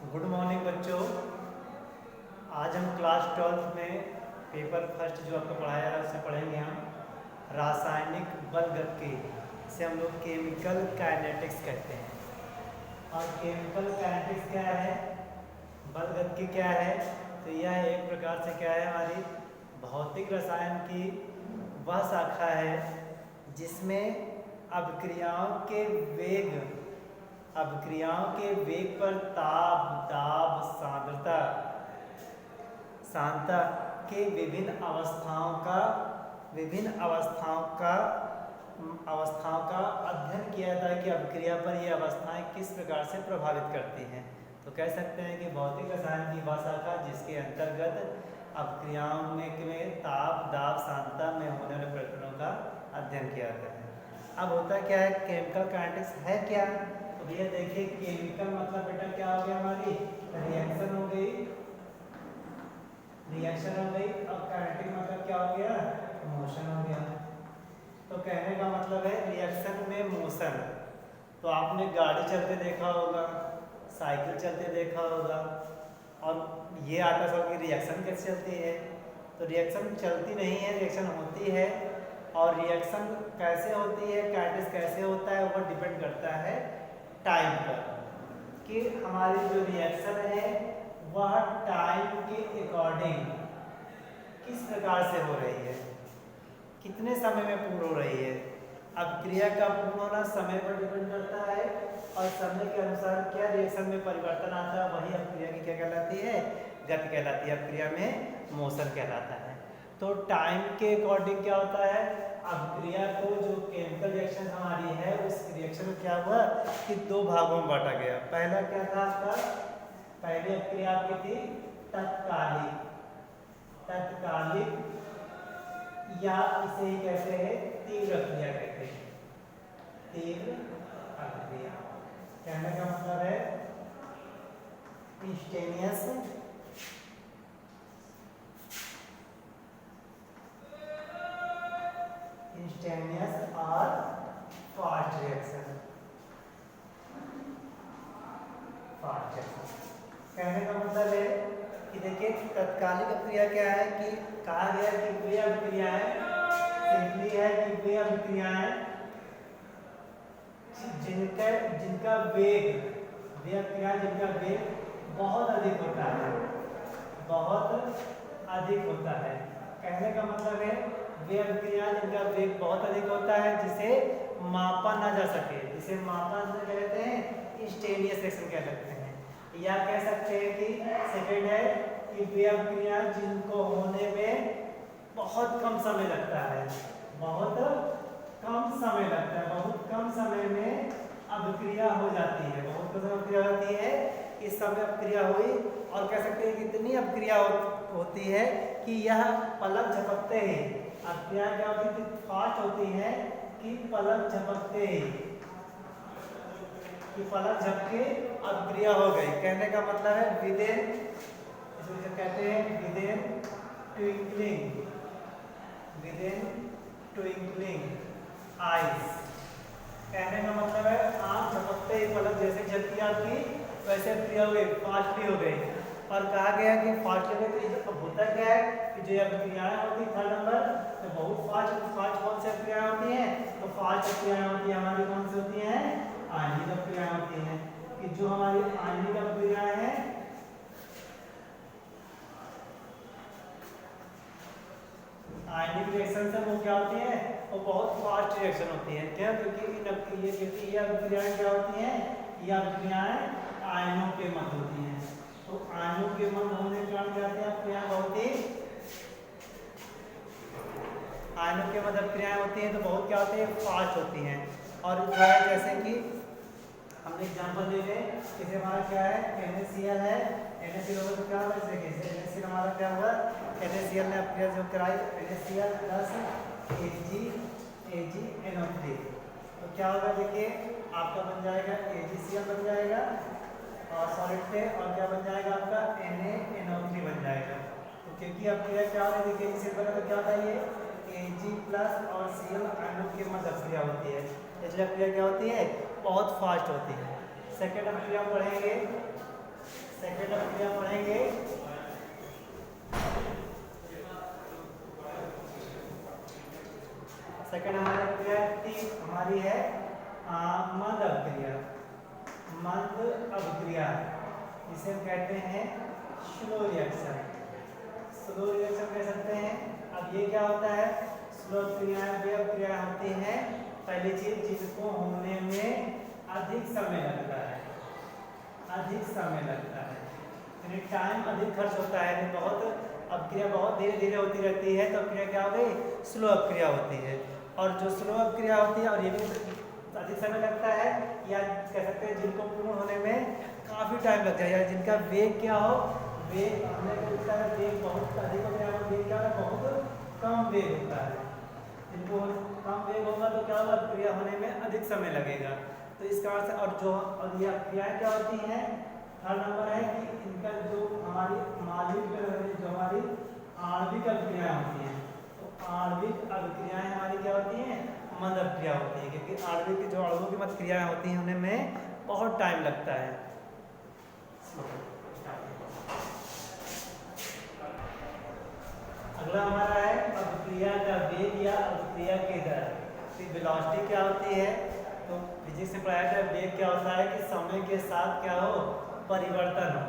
Good morning बच्चों। आज हम क्लास 12 में पेपर फर्स्ट जो आपको पढ़ाया जा रहा है उससे पढ़ेंगे हम रासायनिक बलगतिकी। इसे हम लोग केमिकल काइनेटिक्स कहते हैं। और केमिकल काइनेटिक्स क्या है, बलगतिकी क्या है, तो यह एक प्रकार से क्या है, हमारी भौतिक रसायन की वह शाखा है जिसमें अभिक्रियाओं के वेग पर ताप, दाब, सांद्रता के विभिन्न अवस्थाओं का अध्ययन किया जाता है कि अभिक्रिया पर ये अवस्थाएं किस प्रकार से प्रभावित करती हैं। तो कह सकते हैं कि भौतिक रसायन की वह शाखा जिसके अंतर्गत अभिक्रियाओं में ताप, दाब, सांद्रता में होने वाले परिवर्तनों का अध्ययन किया जाता है। अब होता क्या है, केमिकल काइनेटिक्स है क्या? तो भैया देखिए, केमिकल मतलब बेटा क्या हो गया, हमारी रिएक्शन हो गई, और काइनेटिक मतलब क्या हो गया, मोशन हो गया। तो कहने का मतलब है रिएक्शन में मोशन। तो आपने गाड़ी चलते देखा होगा, साइकिल चलते देखा होगा, और ये आता सब कि रिएक्शन कैसे चलती है। तो रिएक्शन चलती नहीं है, रिएक्शन होती है। और रिएक्शन कैसे होती है, काइनेटिक्स कैसे होता है, वो डिपेंड करता है टाइम पर, कि हमारी जो रिएक्शन है वह टाइम के अकॉर्डिंग किस प्रकार से हो रही है, कितने समय में पूर्ण हो रही है। अब क्रिया का पूर्ण होना समय पर डिपेंड करता है, और समय के अनुसार क्या रिएक्शन में परिवर्तन आता है, वही अपक्रिया की क्या कहलाती है, गति कहलाती है। अपक्रिया में मोशन कहलाता है। तो टाइम के अकॉर्डिंग क्या होता है, अपक्रिया को जो केमिकल रिएक्शन हमारी है उस रिएक्शन में क्या हुआ कि दो भागों में बांटा गया। पहला क्या था आपका, पहली अपक्रिया आपकी थी तत्कालिक या इसे ही कहते हैं तीव्र अपक्रिया कहते हैं। तीव्र अपक्रिया कहने का मतलब है इंस्टेंटेनियस और फास्ट रिएक्शन। कहने का मतलब है कि देखिए, तत्कालिक अपक्रिया क्या है कि कहा गया कि वे अभिक्रियाएं सिंपली है कि वे अभिक्रियाएं जिनका वेग बहुत अधिक होता है। कहने का मतलब है वे अभिक्रियाएं जिनका वेग बहुत अधिक होता है, जिसे मापा ना जा सके, जिसे मापा क्या कहते हैं, इंस्टेंटेनियस रिएक्शन कह सकते हैं। या कह सकते हैं कि सेकंड है कि वे अभिक्रियाएं जिनको होने में बहुत कम समय लगता है, बहुत कम समय में अभिक्रिया हो जाती है, इस समय अभिक्रिया हुई। और कह सकते हैं कि इतनी अभिक्रिया होती है कि यह पलक झपकते ही, अभिक्रिया क्या होती है, फास्ट होती है कि पलक झपकते ही, कि पलक झपके अभिक्रिया हो गई। कहने का मतलब है विदिन, इसको कहते हैं विदिन ट्विंकलिंग आइज। कहने का मतलब है आंख झपकते ही पलक जैसे झपकी आपकी वैसे अभिक्रिया हो गई, फास्टली हो गई। और कहा गया कि फास्ट हो गई। तो अब होता क्या है कि जो अभिक्रियाएं होती है थर्ड नंबर, तो बहुत फास्ट कौन सी अभिक्रियाएं होती हैं, तो फास्ट अभिक्रियाएं होती है हमारी, कौन सी होती हैं, आणविक अभिक्रियाएं होती हैं। कि जो हमारी आणविक अभिक्रियाएं हैं, आणविक रिएक्शन से वो क्या होती है, वो बहुत फास्ट रिएक्शन होती है। क्या, क्योंकि ये अभिक्रियाएं क्या होती हैं, ये अभिक्रियाएं आयनों के मध्य होती हैं। तो आयनों के मध्य होने के कारण क्या होती है, अभिक्रियाएं बहुत ही आयनों के मध्य अभिक्रियाएं होती हैं, तो बहुत क्या होती है, फास्ट होती हैं। और जैसे कि हमने एग्जांपल ले लें, जैसे हमारा क्या है, NaCl है, NaCl होगा तो क्या होगा, इस देखिए NaCl हमारा क्या हुआ, NaCl ने अपक्रिया जो कराई NaCl प्लस AgNO3, तो क्या होगा, देखिए आपका बन जाएगा AgCl बन जाएगा और सॉलिड पे, और क्या बन जाएगा आपका NaNO3 बन जाएगा। तो क्योंकि अपक्रिया क्या हो रही है, देखिए इसे बना तो क्या होता है, ये Ag प्लस और Cl आयनों के मध्य अभिक्रिया होती है, इसलिए अभिक्रिया क्या होती है, बहुत फास्ट होती है। सेकेंड अभिक्रिया पढ़ेंगे सेकंड हमारी क्रिया हमारी है मंद अभिक्रिया। मंद अभिक्रिया इसे हम कहते हैं स्लो रिएक्शन। स्लो रिएक्शन कह सकते हैं। अब ये क्या होता है, स्लो क्रियाएं वे अभिक्रियाएं होती हैं पहली चीज जिनको होने में अधिक समय लगता है, अधिक समय लगता है, यानी टाइम अधिक खर्च होता है। बहुत अभिक्रिया बहुत धीरे धीरे होती रहती है तो अभिक्रिया क्या हो गई, स्लो अभिक्रिया होती है। और जो स्लो अभिक्रिया होती है और ये भी अधिक समय लगता है, या कह सकते हैं जिनको पूर्ण होने में काफ़ी टाइम लगता है, या जिनका वेग क्या हो, वेग हमने पूछा है वेग बहुत अधिक हो गया, वेग क्या है बहुत कम वेग होता है। जिनको कम वेग होगा तो क्या होगा, अभिक्रिया होने में अधिक समय लगेगा। तो इस कारण से और ये अभिक्रियाएं क्या होती हैं, हर नंबर है कि इनका जो हमारी जो हमारी आणविक अभिक्रियाएं होती हैं, तो आणविक अभिक्रियाएं हमारी क्या होती हैं, मंद अभिक्रिया होती है, क्योंकि आणविक जो अणुओं की मध्य क्रियाएं होती हैं उनमें बहुत टाइम लगता है। अगला हमारा है अभिक्रिया का वेग या अभिक्रिया की दर। वेलोसिटी क्या होती है, तो फिजिक्स में पढ़ाया था वेग क्या होता है कि समय के साथ क्या हो, परिवर्तन हो।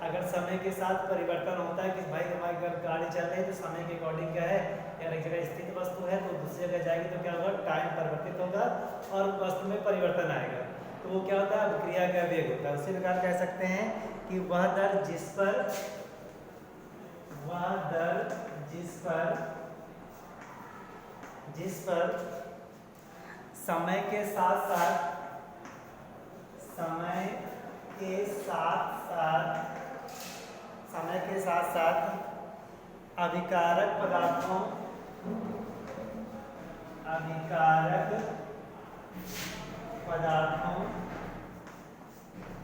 अगर समय के साथ परिवर्तन होता है कि भाई हमारी गाड़ी चल रही है तो समय के अकॉर्डिंग क्या है, या एक जगह स्थित वस्तु है तो दूसरी जगह जाएगी तो क्या होगा, टाइम परिवर्तित होगा और वस्तु में परिवर्तन आएगा, तो वो क्या होता है, अभिक्रिया का वेग होता है। उसी प्रकार कह सकते हैं कि वह दर जिस पर समय के साथ साथ अभिकारक पदार्थों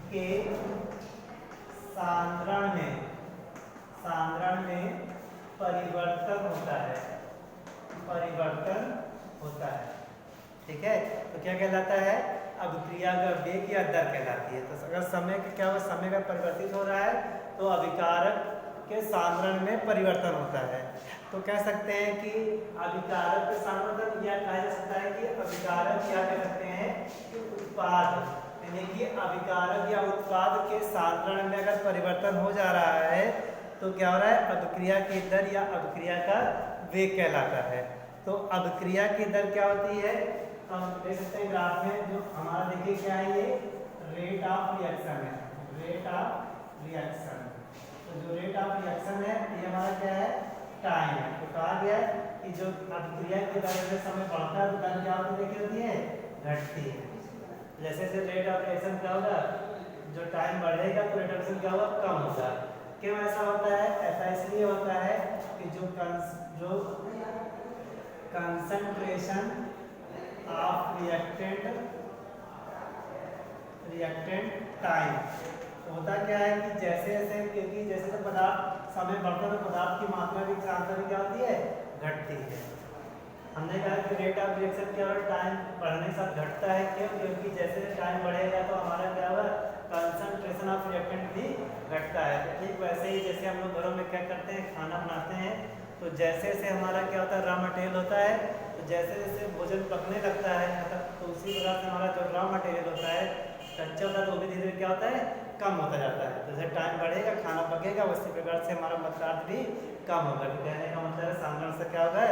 के सांद्रण में परिवर्तन होता है। ठीक है, तो क्या कहलाता है, अभिक्रिया का वेग या दर कहलाती है। तो अगर समय का क्या हुआ, समय का परिवर्तित हो रहा है तो अभिकारक के सांद्रण में परिवर्तन होता है। तो कह सकते हैं कि अभिकारक के सांद्रण, या कहा जा सकता है कि अभिकारक क्या कह सकते हैं कि उत्पाद, यानी कि अभिकारक या उत्पाद के सांद्रण में अगर परिवर्तन हो जा रहा है तो क्या हो रहा है, अभिक्रिया की दर या अभिक्रिया का वेग कहलाता है। तो अभिक्रिया की दर क्या होती है, तो हम देख सकते हैं ग्राफ में, जो हमारा देखिए क्या है, ये रेट ऑफ रिएक्शन है, रेट ऑफ रिएक्शन। तो जो रेट ऑफ रिएक्शन है ये हमारा क्या है, टाइम है। तो कहा गया है कि जो अभिक्रिया की दर में समय बढ़ता है तो दर क्या होती है, घटती है। जैसे जैसे रेट ऑफ रिएक्शन क्या होगा, जो टाइम बढ़ेगा तो रेट ऑफ रिएक्शन क्या होगा, कम होगा। क्यों ऐसा होता है, ऐसा इसलिए होता है कि जो कंसंट्रेशन ऑफ रिएक्टेंट टाइम होता क्या है कि जैसे पदार्थ समय बढ़ता है तो पदार्थ की मात्रा भी सांद्रता क्या होती है, घटती है। हमने कहा कि रेट ऑफ रिएक्शन क्या होगा, टाइम बढ़ने के साथ घटता है। क्यों, क्योंकि जैसे टाइम बढ़ेगा तो हमारा क्या होगा, कंसंट्रेशन ऑफ रिएक्टेंट भी घटता है। तो ठीक वैसे ही जैसे हम लोग घरों में क्या करते हैं, खाना बनाते हैं, तो जैसे जैसे हमारा क्या होता है, रॉ मटेरियल होता है, तो जैसे जैसे भोजन पकने लगता है तो उसी प्रकार से हमारा जो रॉ मटेरियल होता है, कच्चा होता है, तो भी धीरे धीरे क्या होता है, कम होता जाता है। जैसे टाइम बढ़ेगा, खाना पकेगा, उसी प्रकार से हमारा पदार्थ भी कम होगा। तो कहने का मतलब है सांद्रण से क्या होगा,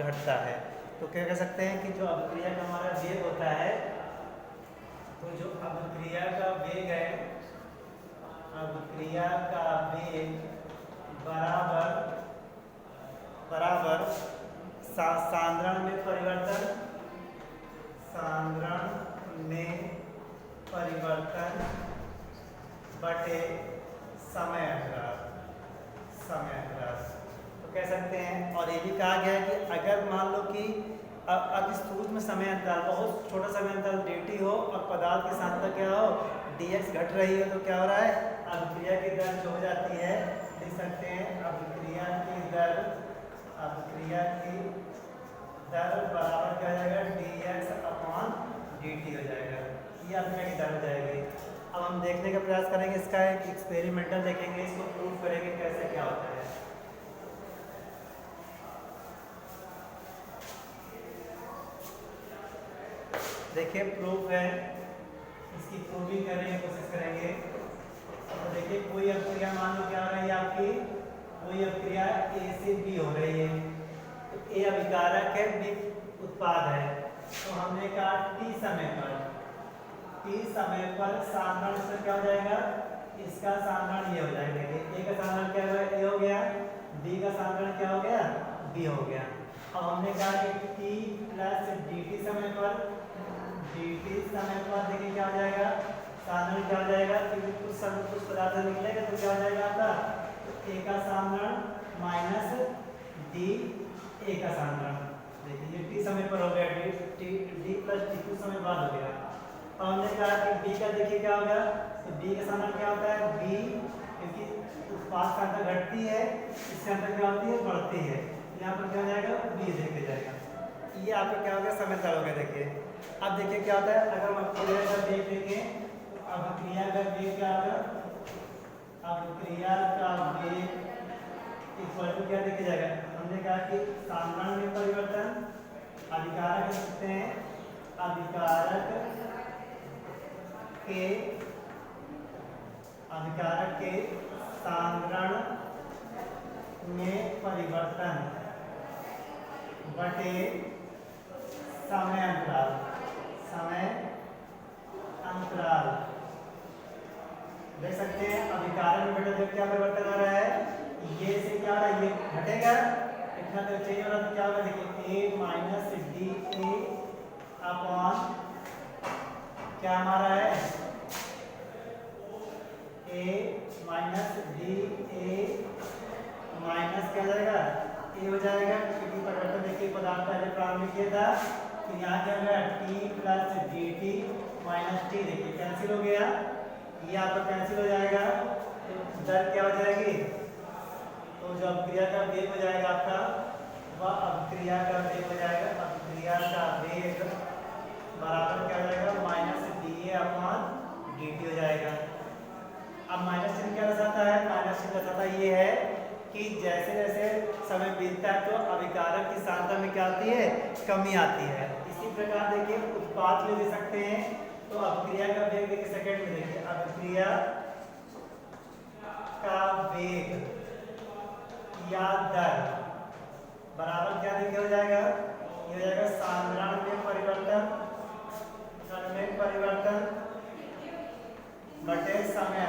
घटता है। तो क्या कह सकते हैं कि जो अभिक्रिया का हमारा वेग होता है, तो जो अभिक्रिया का वेग है, अभिक्रिया का वेग बराबर सांद्रण में परिवर्तन बटे समय अंतराल। तो कह सकते हैं, और ये भी कहा गया है कि अगर मान लो कि अब इस सूक्ष्म समय अंतराल, बहुत छोटा समय अंतराल dt हो और पदार्थ की सांद्रता क्या हो, dx घट रही है, तो क्या हो रहा है, अभिक्रिया की दर जो हो जाती है, देख सकते हैं अभिक्रिया की दर बराबर क्या हो जाएगा, dx/dt हो जाएगा। ये अभिक्रिया की दर हो जाएगी। अब हम देखने का प्रयास करेंगे, इसका एक एक्सपेरिमेंटल देखेंगे, इसको प्रूव करेंगे कैसे क्या होता है। देखिए प्रूफ है, इसकी प्रूविंग करने की कोशिश करेंगे। तो देखिए कोई अभिक्रिया मान लो क्या हो रही है आपकी, कोई अभिक्रिया ए से बी हो रही है, तो ए अभिकारक है, बी उत्पाद है। तो हमने कहा टी समय पर साधारण इसका क्या हो जाएगा, इसका साधारण ये हो जाएगा। देखिए ए का साधारण क्या हुआ, ए हो गया, बी का साधारण क्या हो गया, बी हो गया। अब हमने कहा कि टी प्लस डी टी समय पर देखिए क्या हो जाएगा, साधारण क्या हो जाएगा, क्योंकि कुछ पदार्थ निकलेगा तो क्या हो जाएगा आपका, तो ए का साधारण माइनस डी ए का साधारण। देखिए ये टी समय पर हो गया, डी प्लस डी टू समय बाद हो गया। अब हमने कहा कि बी का देखिए क्या होगा, तो बी का साधारण क्या होता है, बी, क्योंकि उत्पाद सांद्रता घटती है, इससे सांद्रता क्या होती है, बढ़ती है। यहाँ पर क्या हो जाएगा, बी देखे जाएगा। ये आपका क्या होगा, समय तय हो गया। देखिए अब देखिए क्या होता है, अगर हम अभिक्रिया का वेग देखें, तो अभिक्रिया का वेग क्या होगा, अभिक्रिया का वेग इक्वल टू क्या देखे जाएगा। हमने कहा कि साधारण में परिवर्तन, अभिकारक लिखते हैं, अभिकारक के साधारण में परिवर्तन बटे समय अंतराल देख सकते हैं। अभिकारक में बेटा जब क्या परिवर्तन हो रहा है, ये से क्या हो रहा है, ये घटेगा, इतना तो चेंज हो रहा है, तो क्या होगा, देखिए ए माइनस डी ए अपॉन क्या हमारा है, ए माइनस डी ए माइनस क्या हो जाएगा, ए हो जाएगा, क्योंकि परिवर्तन देखिए पदार्थ पहले प्रारंभ किया था, तो यहाँ क्या होगा, T plus D T minus T, देखिए कैंसिल हो गया, ये आपका कैंसिल हो जाएगा, तो दर क्या हो जाएगी, तो जो अभिक्रिया का वेग हो जाएगा आपका, वह अभिक्रिया का वेग हो जाएगा, अभिक्रिया का वेग बराबर क्या हो जाएगा, minus D A upon D T हो जाएगा। अब माइनस चिन्ह क्या दर्शाता है, माइनस चिन्ह दर्शाता ये है कि जैसे जैसे समय बीतता है तो अभिकारक की सांद्रता में क्या आती है, कमी आती है। इसी प्रकार देखिए उत्पाद ले सकते हैं, तो अभिक्रिया का वेग देखिए सेकंड में, देखिए अभिक्रिया का वेग या दर बराबर क्या देखिए हो जाएगा, ये हो जाएगा साधारण में परिवर्तन बटे समय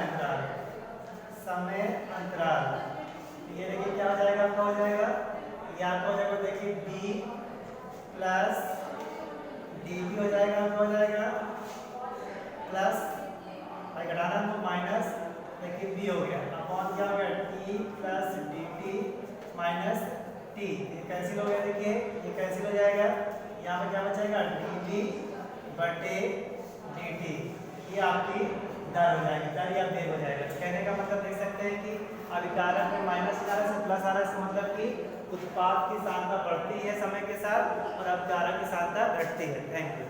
अंतराल। ये देखिए क्या हो जाएगा, आपका हो जाएगा, ये आपका हो जाएगा, देखिए बी प्लस डी बी हो जाएगा, आपका हो जाएगा प्लस घटाना तो माइनस, देखिए बी हो गया, अपॉन क्या हो गया, T plus D T minus T, ये कैंसिल हो गया, देखिए ये कैंसिल हो जाएगा, यहाँ पे क्या बचेगा, डी बी बटे डी टी, ये आपकी दर हो जाएगी, दर या वेग हो जाएगा। कहने का मतलब देख सकते हैं कि अभिकारक में माइनस आ रहा है, प्लस आ रहा है, इसका मतलब कि उत्पाद की सांद्रता बढ़ती है समय के साथ और अभिकारक की सांद्रता घटती है। Thank you.